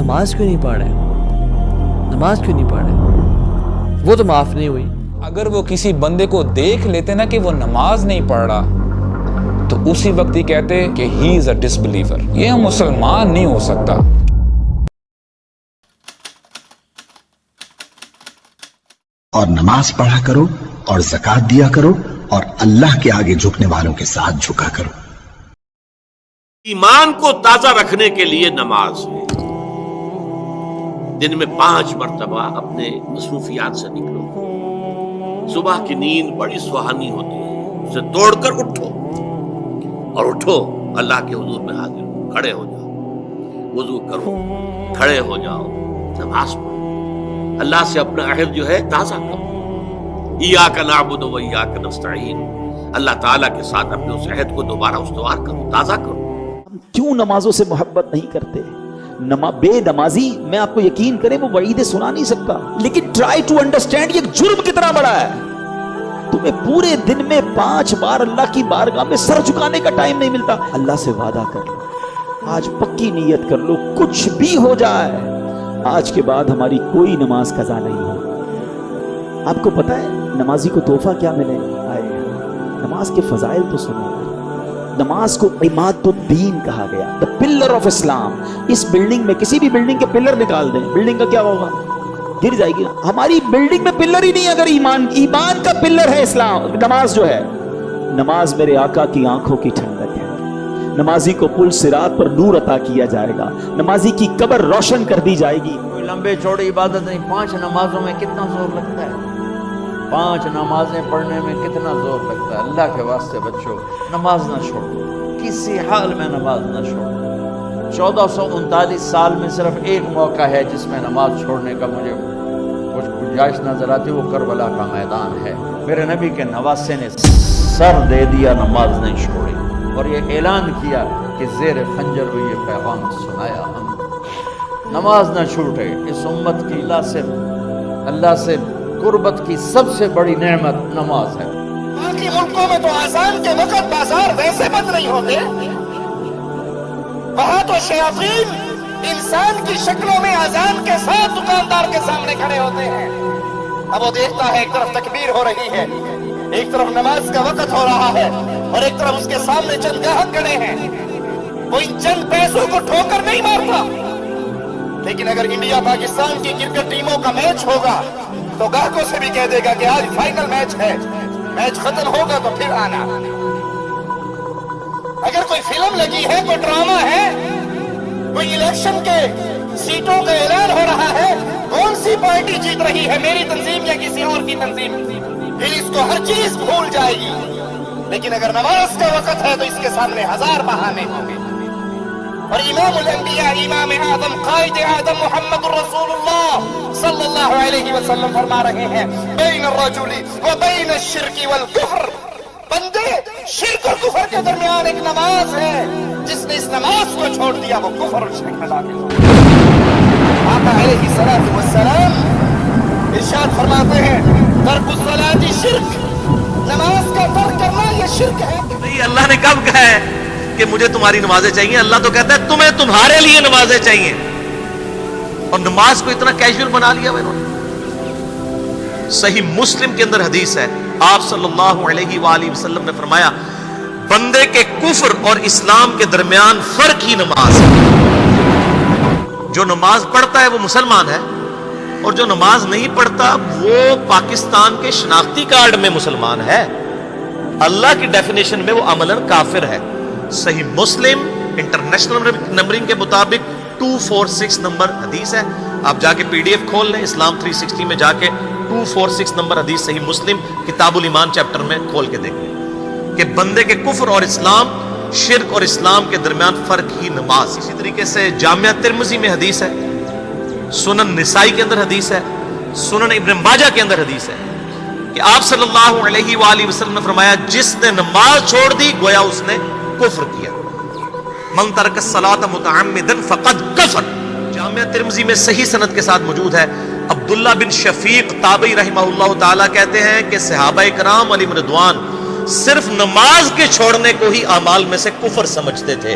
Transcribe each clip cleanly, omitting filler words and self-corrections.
نماز کیوں نہیں پڑھ رہے؟ نماز کیوں نہیں پڑھ رہے؟ وہ تو معاف نہیں ہوئی۔ اگر وہ کسی بندے کو دیکھ لیتے نا کہ وہ نماز نہیں پڑھ رہا تو اسی وقت ہی کہتے کہ ہی از اے ڈس بلیور، یہ مسلمان نہیں ہو سکتا۔ اور نماز پڑھا کرو اور زکوٰۃ دیا کرو اور اللہ کے آگے جھکنے والوں کے ساتھ جھکا کرو۔ ایمان کو تازہ رکھنے کے لیے نماز ہے۔ دن میں 5 مرتبہ اپنے مصروفیات سے نکلو۔ صبح کی نیند بڑی سہانی ہوتی ہے، اسے توڑ کر اٹھو اور اٹھو اللہ کے حضور میں حاضر ہو، کھڑے ہو جاؤ، وضو کرو، کھڑے ہو جاؤ، نماز پڑھو، اللہ سے اپنا عہد جو ہے تازہ کرو۔ ایاک نعبد و ایاک نستعین، اللہ تعالیٰ کے ساتھ اپنے اس عہد کو دوبارہ استوار کرو، تازہ کرو۔ ہم کیوں نمازوں سے محبت نہیں کرتے؟ بے نمازی، میں آپ کو یقین کریں وہ وعیدیں سنا نہیں سکتا، لیکن ٹرائی ٹو انڈرسٹینڈ یہ جرم کتنا بڑا ہے۔ تمہیں پورے دن میں 5 بار اللہ کی بارگاہ میں سر جھکانے کا ٹائم نہیں ملتا۔ اللہ سے وعدہ کر لو، آج پکی نیت کر لو، کچھ بھی ہو جائے آج کے بعد ہماری کوئی نماز قضا نہیں ہو۔ آپ کو پتا ہے نمازی کو تحفہ کیا ملے؟ نماز کے فضائل تو سنو۔ نماز کو عماد الدین کہا گیا، the pillar of اسلام۔ اس بلڈنگ میں کسی بھی بلڈنگ کے پلر نکال دیں، بلڈنگ کا کیا ہوگا؟ گر جائے گی۔ ہماری بلڈنگ میں پلر ہی نہیں، اگر ایمان کا پلر ہے اسلام، نماز جو ہے۔ نماز میرے آقا کی آنکھوں کی ٹھنڈک ہے۔ نمازی کو پل صراط پر نور عطا کیا جائے گا، نمازی کی قبر روشن کر دی جائے گی۔ کوئی لمبے چوڑی عبادت نہیں، 5 نمازوں میں کتنا زور لگتا ہے، 5 نمازیں پڑھنے میں کتنا زور لگتا ہے۔ اللہ کے واسطے بچوں نماز نہ چھوڑو، کسی حال میں نماز نہ چھوڑو۔ 1439 سال میں صرف ایک موقع ہے جس میں نماز چھوڑنے کا مجھے کچھ گنجائش نظر آتی، وہ کربلا کا میدان ہے۔ میرے نبی کے نواسے نے سر دے دیا، نماز نہیں چھوڑی، اور یہ اعلان کیا کہ زیر خنجر ہوئی یہ پیغام سنایا ہم۔ نماز نہ چھوٹے، اس امت کی اللہ سے قربت کی سب سے بڑی نعمت نماز ہے۔ باقی ملکوں میں تو آزان کے وقت بازار ویسے بند نہیں ہوتے، وہاں تو شیاطین انسان کی شکلوں میں آزان کے ساتھ دکاندار کے سامنے کھڑے ہوتے ہیں۔ اب وہ دیکھتا ہے ایک طرف تکبیر ہو رہی ہے، ایک طرف نماز کا وقت ہو رہا ہے، اور ایک طرف اس کے سامنے چند گاہک کھڑے ہیں۔ وہ ان چند پیسوں کو ٹھوکر نہیں مارتا، لیکن اگر انڈیا پاکستان کی کرکٹ ٹیموں کا میچ ہوگا تو گاہکوں سے بھی کہہ دے گا کہ آج فائنل میچ ہے، میچ ختم ہوگا تو پھر آنا۔ اگر کوئی فلم لگی ہے، کوئی ڈرامہ ہے، کوئی الیکشن کے سیٹوں کا اعلان ہو رہا ہے، کون سی پارٹی جیت رہی ہے، میری تنظیم یا کسی اور کی تنظیم، پھر اس کو ہر چیز بھول جائے گی۔ لیکن اگر نماز کا وقت ہے تو اس کے سامنے 1000 بہانے ہوں گے۔ اور امام الانبیاء، امام اعظم، قائد اعظم محمد رسول اللہ صلی اللہ علیہ وسلم فرما رہے ہیں، بین الرجل و بین الشرک والکفر، بندے شرک اور کفر کے درمیان ایک نماز ہے، جس نے اس نماز کو چھوڑ دیا وہ کفر اور شرک میں داخل ہو گیا۔ آقا علیہ الصلوۃ والسلام ارشاد فرماتے ہیں، ترک الصلاۃ شرک، نماز کا ترک کرنا یہ شرک ہے۔ نہیں، اللہ نے کب کہا ہے کہ مجھے تمہاری نمازیں چاہیے؟ اللہ تو کہتا ہے تمہیں تمہارے لیے نمازیں چاہیے، اور نماز کو اتنا کیجول بنا لیا انہوں نے۔ صحیح مسلم کے اندر حدیث ہے، آپ صلی اللہ علیہ وآلہ وسلم نے فرمایا، بندے کے کفر اور اسلام کے درمیان فرق ہی نماز ہے۔ جو نماز پڑھتا ہے وہ مسلمان ہے، اور جو نماز نہیں پڑھتا وہ پاکستان کے شناختی کارڈ میں مسلمان ہے، اللہ کی ڈیفینیشن میں وہ عملاً کافر ہے۔ صحیح مسلم انٹرنیشنل نمبرنگ کے مطابق 246 نمبر حدیث ہے، آپ جا کے پی ڈی ایف کھول لیں، اسلام 360 میں جا کے 246 نمبر حدیث صحیح مسلم کتاب الایمان چیپٹر میں کھول کے دیکھیں کہ بندے کے کفر اور اسلام، شرک اور اسلام کے درمیان فرق ہی نماز۔ اسی طریقے سے جامعہ ترمذی میں حدیث ہے، سنن نسائی کے اندر حدیث ہے، سنن ابن ماجہ کے اندر حدیث ہے کہ آپ صلی اللہ علیہ وآلہ وسلم نے فرمایا، جس نے نماز چھوڑ دی گویا اس نے کفر کیا۔ من ترک الصلاۃ متعمدا فقد کفر۔ جامعہ ترمذی میں صحیح سند کے ساتھ موجود ہے، عبداللہ بن شفیق تابعی رحمہ اللہ تعالیٰ کہتے ہیں کہ صحابہ کرام علیہم رضوان صرف نماز کے چھوڑنے کو ہی اعمال میں سے کفر سمجھتے تھے،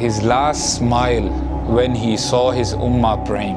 his last smile when he saw his ummah praying.